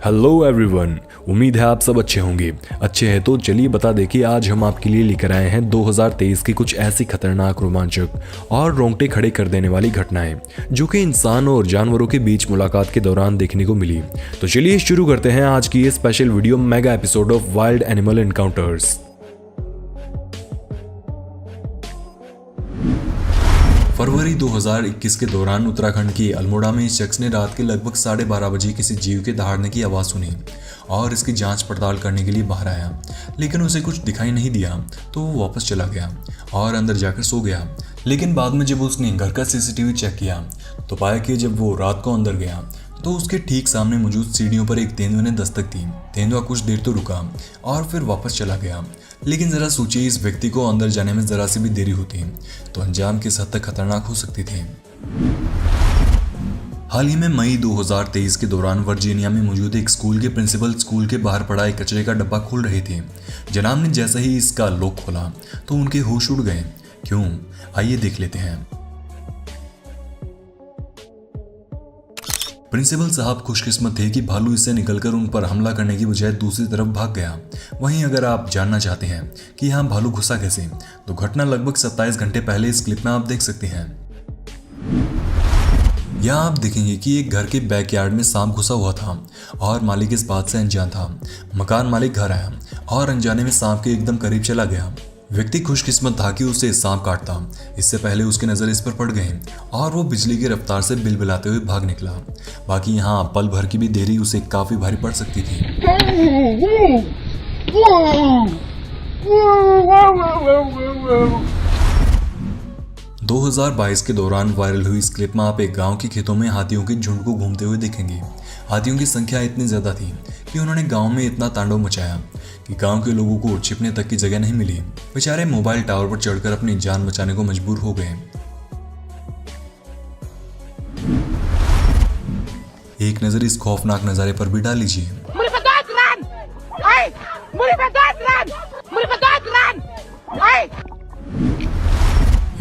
Hello everyone, उम्मीद है आप सब अच्छे होंगे। अच्छे हैं तो चलिए बता दें कि आज हम आपके लिए लेकर आए हैं 2023 की कुछ ऐसी खतरनाक, रोमांचक और रोंगटे खड़े कर देने वाली घटनाएं जो कि इंसान और जानवरों के बीच मुलाकात के दौरान देखने को मिली। तो चलिए शुरू करते हैं आज की ये special video mega episode of wild animal encounters. फरवरी 2021 के दौरान उत्तराखंड के अल्मोड़ा में इस शख्स ने रात के लगभग 12:30 बजे किसी जीव के दहाड़ने की आवाज़ सुनी और इसकी जांच पड़ताल करने के लिए बाहर आया, लेकिन उसे कुछ दिखाई नहीं दिया तो वो वापस चला गया और अंदर जाकर सो गया। लेकिन बाद में जब उसने घर का सीसीटीवी चेक किया तो पाया कि जब वो रात को अंदर गया तो उसके ठीक सामने मौजूद सीढ़ियों पर एक तेंदुए ने दस्तक दी। तेंदुआ कुछ देर तो रुका और फिर वापस चला गया। लेकिन ज़रा सोचिए, इस व्यक्ति को अंदर जाने में ज़रा सी भी देरी होती तो अंजाम किस हद तक खतरनाक हो सकती थी। हाल ही में मई 2023 के दौरान वर्जीनिया में मौजूद एक स्कूल के प्रिंसिपल स्कूल के बाहर पड़ा एक कचरे का डब्बा खोल रहे थे। जनाब ने जैसे ही इसका लॉक खोला तो उनके होश उड़ गए। क्यों, आइए देख लेते हैं। प्रिंसिपल साहब खुशकिस्मत थे कि भालू इससे निकलकर उन पर हमला करने की बजाय दूसरी तरफ भाग गया। वहीं अगर आप जानना चाहते हैं कि यहाँ भालू घुसा कैसे, तो घटना लगभग 27 घंटे पहले इस क्लिप में आप देख सकते हैं। यहाँ आप देखेंगे कि एक घर के बैकयार्ड में सांप घुसा हुआ था और मालिक इस बात से अनजान था। मकान मालिक घर आया और अनजाने में सांप के एकदम करीब चला गया। व्यक्ति खुशकिस्मत था कि उसे सांप काटता इससे पहले उसकी नज़र इस पर पड़ गई और वो बिजली की रफ्तार से बिलबिलाते हुए भाग निकला। बाकी यहाँ पल भर की भी देरी उसे काफी भारी पड़ सकती थी। 2022 के दौरान वायरल हुई इस क्लिप में आप एक गांव के खेतों में हाथियों के झुंड को घूमते हुए देखेंगे। हाथियों की संख्या इतनी ज्यादा थी कि उन्होंने गांव में इतना तांडव मचाया कि गांव के लोगों को छिपने तक की जगह नहीं मिली। बेचारे मोबाइल टावर पर चढ़कर अपनी जान बचाने को मजबूर हो गए। एक नजर इस खौफनाक नजारे पर भी डाल लीजिए।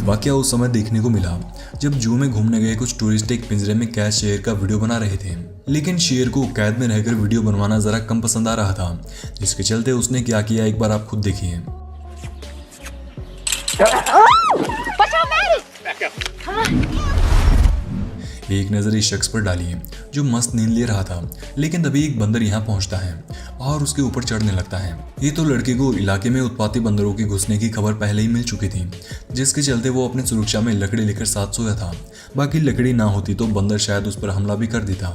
वाकया उस समय देखने को मिला जब जू में घूमने गए कुछ टूरिस्ट एक पिंजरे में कैद शेर का वीडियो बना रहे थे। लेकिन शेर को कैद में रहकर वीडियो बनवाना जरा कम पसंद आ रहा था, जिसके चलते उसने क्या किया एक बार आप खुद देखिए। एक नजर इस शख्स पर डालिए जो मस्त नींद ले रहा था, लेकिन तभी एक बंदर यहाँ पहुंचता है और उसके ऊपर चढ़ने लगता है। ये तो लड़के को इलाके में उत्पाती बंदरों के घुसने की खबर पहले ही मिल चुकी थी, जिसके चलते वो अपनी सुरक्षा में लकड़ी लेकर साथ सोया था। बाकी लकड़ी ना होती तो बंदर शायद उस पर हमला भी कर देता।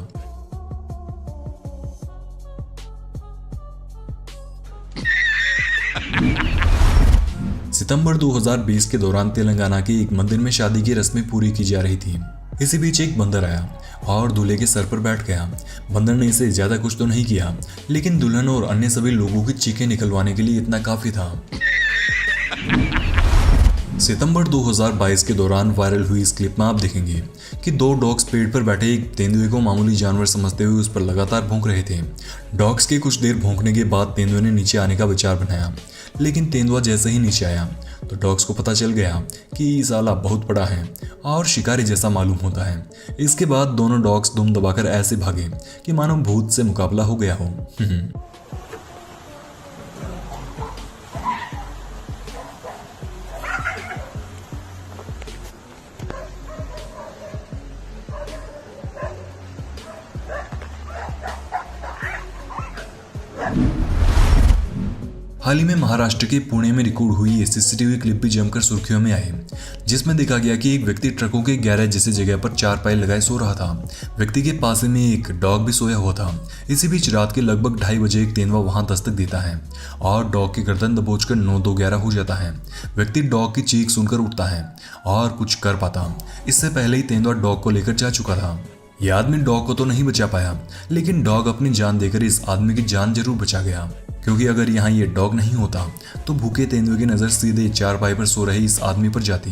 सितंबर 2020 के दौरान तेलंगाना के एक मंदिर में शादी की रस्में पूरी की जा रही थी। इसी बीच एक बंदर आया और दूल्हे के सर पर बैठ गया। बंदर ने इसे ज्यादा कुछ तो नहीं किया, लेकिन दुल्हन और अन्य सभी लोगों की चीखें निकलवाने के लिए इतना काफी था। सितंबर 2022 के दौरान वायरल हुई इस क्लिप में आप देखेंगे कि दो डॉग्स पेड़ पर बैठे एक तेंदुए को मामूली जानवर समझते हुए उस पर लगातार भौंक रहे थे। डॉग्स के कुछ देर भौंकने के बाद तेंदुए ने नीचे आने का विचार बनाया, लेकिन तेंदुआ जैसे ही नीचे आया तो डॉग्स को पता चल गया कि साला बहुत बड़ा है और शिकारी जैसा मालूम होता है। इसके बाद दोनों डॉग्स दुम दबाकर ऐसे भागे कि मानो भूत से मुकाबला हो गया हो। हाल ही में महाराष्ट्र के पुणे में रिकॉर्ड हुई ये सीसीटीवी क्लिप भी जमकर सुर्खियों में आई, जिसमें देखा गया कि एक व्यक्ति ट्रकों के गैरेज जैसी जगह पर चारपाई लगाए सो रहा था। व्यक्ति के पास में एक डॉग भी सोया हुआ था। इसी बीच रात के लगभग 2:30 बजे एक तेंदुआ वहां दस्तक देता है और डॉग की गर्दन दबोचकर 9-2-11 हो जाता है। व्यक्ति डॉग की चीख सुनकर उठता है और कुछ कर पाता। इससे पहले ही तेंदुआ डॉग को लेकर जा चुका था। यह आदमी डॉग को तो नहीं बचा पाया, लेकिन डॉग अपनी जान देकर इस आदमी की जान जरूर बचा गया, क्योंकि अगर यहाँ ये डॉग नहीं होता तो भूखे तेंदुए की नजर सीधे चारपाई पर सो रहे इस आदमी पर जाती।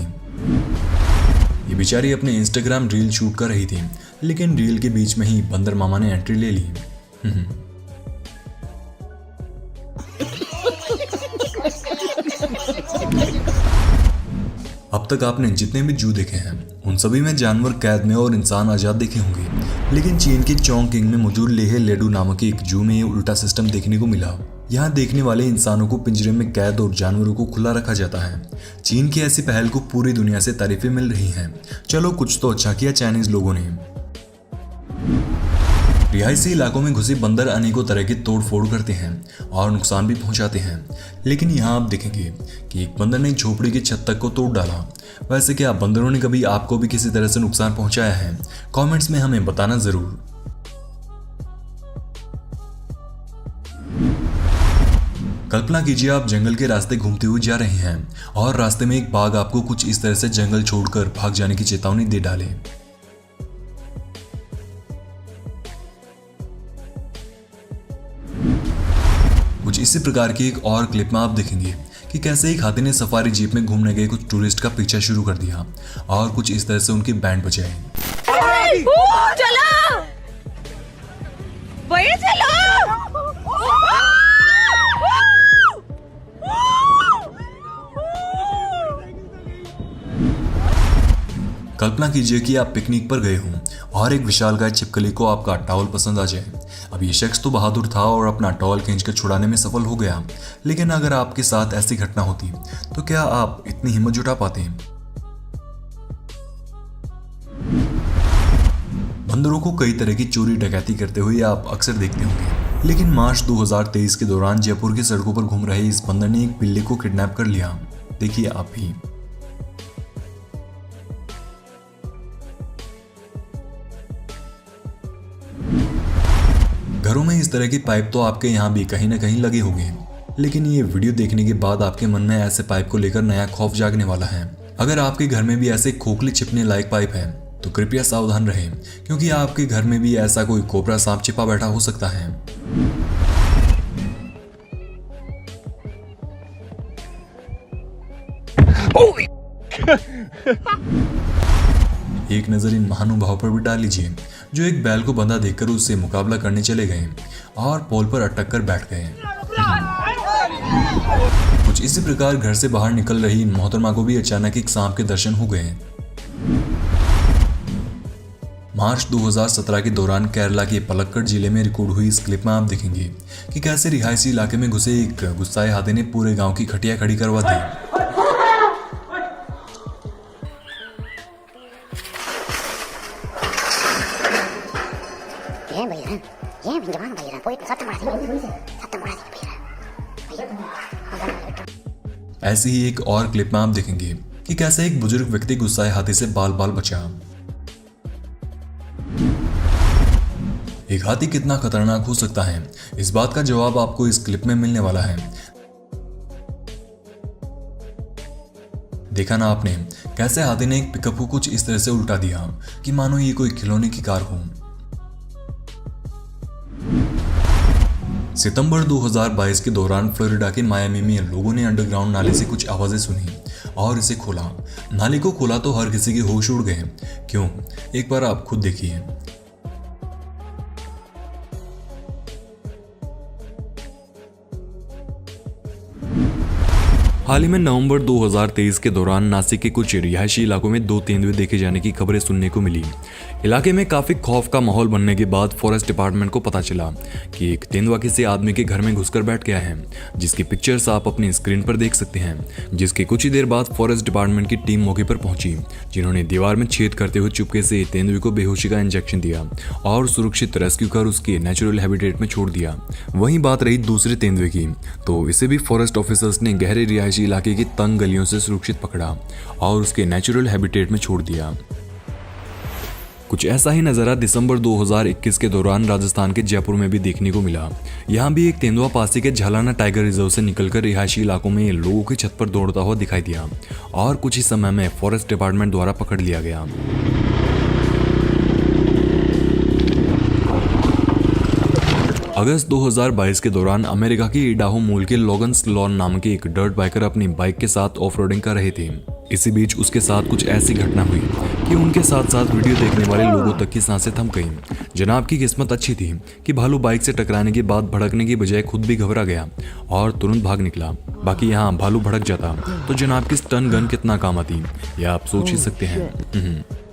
ये बेचारी अपने इंस्टाग्राम रील शूट कर रही थी, लेकिन रील के बीच में ही बंदर मामा ने एंट्री ले ली। अब तक आपने जितने भी जू देखे हैं उन सभी में जानवर कैद में और इंसान आज़ाद देखे होंगे, लेकिन चीन के चोंगकिंग में मौजूद लेहे लेडू नामक एक जू में ये उल्टा सिस्टम देखने को मिला। यहाँ देखने वाले इंसानों को पिंजरे में कैद और जानवरों को खुला रखा जाता है। चीन की ऐसी पहल को पूरी दुनिया से तारीफें मिल रही हैं। चलो कुछ तो अच्छा किया चाइनीज लोगों ने। रिहायशी इलाकों में घुसे बंदर अनेकों तरह की तोड़ फोड़ करते हैं और नुकसान भी पहुंचाते हैं, लेकिन यहाँ आप देखेंगे कि एक बंदर ने झोपड़ी की छत तक को तोड़ डाला। वैसे क्या बंदरों ने कभी आपको भी किसी तरह से नुकसान पहुंचाया है? कमेंट्स में हमें बताना जरूर। कल्पना कीजिए आप जंगल के रास्ते घूमते हुए जा रहे हैं और रास्ते में एक बाघ आपको कुछ इस तरह से जंगल छोड़कर भाग जाने की चेतावनी दे डाले। कुछ इसी प्रकार की एक और क्लिप में आप देखेंगे कि कैसे एक हाथी ने सफारी जीप में घूमने गए कुछ टूरिस्ट का पीछा शुरू कर दिया और कुछ इस तरह से उनकी बैंड बजाए। चलो भैया चलो। कल्पना कीजिए कि आप पिकनिक पर गए हों और एक विशालकाय छिपकली को आपका टॉवल पसंद आ जाए। अब ये शख्स तो बहादुर था और अपना टॉवल खींचकर छुड़ाने में सफल हो गया, लेकिन अगर आपके साथ ऐसी घटना होती तो क्या आप इतनी हिम्मत जुटा पाते? बंदरों को कई तरह की चोरी डकैती करते हुए आप अक्सर देखते होंगे, लेकिन मार्च 2023 के दौरान जयपुर की सड़कों पर घूम रहे इस बंदर ने एक बिल्ली को किडनैप कर लिया। देखिए आप भी। घरों में इस तरह की पाइप तो आपके यहाँ भी कहीं ना कहीं लगे होंगे, लेकिन ये वीडियो देखने के बाद आपके मन में ऐसे पाइप को लेकर नया खौफ जागने वाला है। अगर आपके घर में भी ऐसे खोखले छिपने लायक पाइप है तो कृपया सावधान रहें, क्योंकि आपके घर में भी ऐसा कोई कोबरा सांप छिपा बैठा हो सकता है। एक नजर इन महानुभाव पर भी डाल लीजिए जो एक बैल को बंधा देखकर उससे मुकाबला करने चले गए और पोल पर अटक कर बैठ गए। कुछ इसी प्रकार घर से बाहर निकल रही इन मोहतरमा को भी अचानक एक सांप के दर्शन हो गए। मार्च 2017 के दौरान केरला के पलक्कड़ जिले में रिकॉर्ड हुई इस क्लिप में आप देखेंगे कि कैसे रिहायशी इलाके में घुसे एक गुस्साए हाथी ने पूरे गांव की खटिया खड़ी करवा दी। ऐसी ही एक और क्लिप में आप देखेंगे कि कैसे एक बुजुर्ग व्यक्ति गुस्साए हाथी से बाल बाल बचा। एक हाथी कितना खतरनाक हो सकता है, इस बात का जवाब आपको इस क्लिप में मिलने वाला है। देखा ना आपने कैसे हाथी ने एक पिकअप को कुछ इस तरह से उल्टा दिया कि मानो ये कोई खिलौने की कार हो। सितंबर 2022 के दौरान फ्लोरिडा के मायामी में लोगों ने अंडरग्राउंड नाले से कुछ आवाजें सुनी और इसे खोला। नाले को खोला तो हर किसी के होश उड़ गए। क्यों? एक बार आप खुद देखिए। हाल ही में नवंबर 2023 के दौरान नासिक के कुछ रिहायशी इलाकों में 2 तेंदुए देखे जाने की खबरें सुनने को मिली। इलाके में काफी खौफ का माहौल बनने के बाद फॉरेस्ट डिपार्टमेंट को पता चला कि एक तेंदुआ किसी आदमी के घर में घुसकर बैठ गया है, जिसकी पिक्चर्स आप अपनी स्क्रीन पर देख सकते हैं। जिसके कुछ ही देर बाद फॉरेस्ट डिपार्टमेंट की टीम मौके पर पहुंची, जिन्होंने दीवार में छेद करते हुए चुपके से तेंदुए को बेहोशी का इंजेक्शन दिया और सुरक्षित रेस्क्यू कर उसके नेचुरल हैबिटेट में छोड़ दिया। वहीं बात रही दूसरे तेंदुए की, तो इसे भी फॉरेस्ट ऑफिसर्स ने गहरे रिहायशी इलाके की तंग गलियों से सुरक्षित पकड़ा और उसके नेचुरल हैबिटेट में छोड़ दिया। कुछ ऐसा ही नज़ारा दिसंबर 2021 के दौरान राजस्थान के जयपुर में भी देखने को मिला। यहाँ भी एक तेंदुआ पासी के झालाना टाइगर रिजर्व से निकलकर रिहायशी इलाकों में लोगों की छत पर दौड़ता हुआ दिखाई दिया और कुछ ही समय में फॉरेस्ट डिपार्टमेंट द्वारा पकड़ लिया गया। अगस्त 2022 के दौरान अमेरिका की इडाहो मूल के लोगन स्लॉन नाम के एक डर्ट बाइकर अपनी बाइक के साथ ऑफ रोडिंग कर रहे थे। इसी बीच उसके साथ कुछ ऐसी घटना हुई कि उनके साथ साथ वीडियो देखने वाले लोगों तक की सांसें थम गईं। जनाब की किस्मत अच्छी थी कि भालू बाइक से टकराने के बाद भड़कने की बजाय खुद भी घबरा गया और तुरंत भाग निकला। बाकी यहाँ भालू भड़क जाता तो जनाब की स्टन गन कितना काम आती, यह आप सोच ही सकते हैं।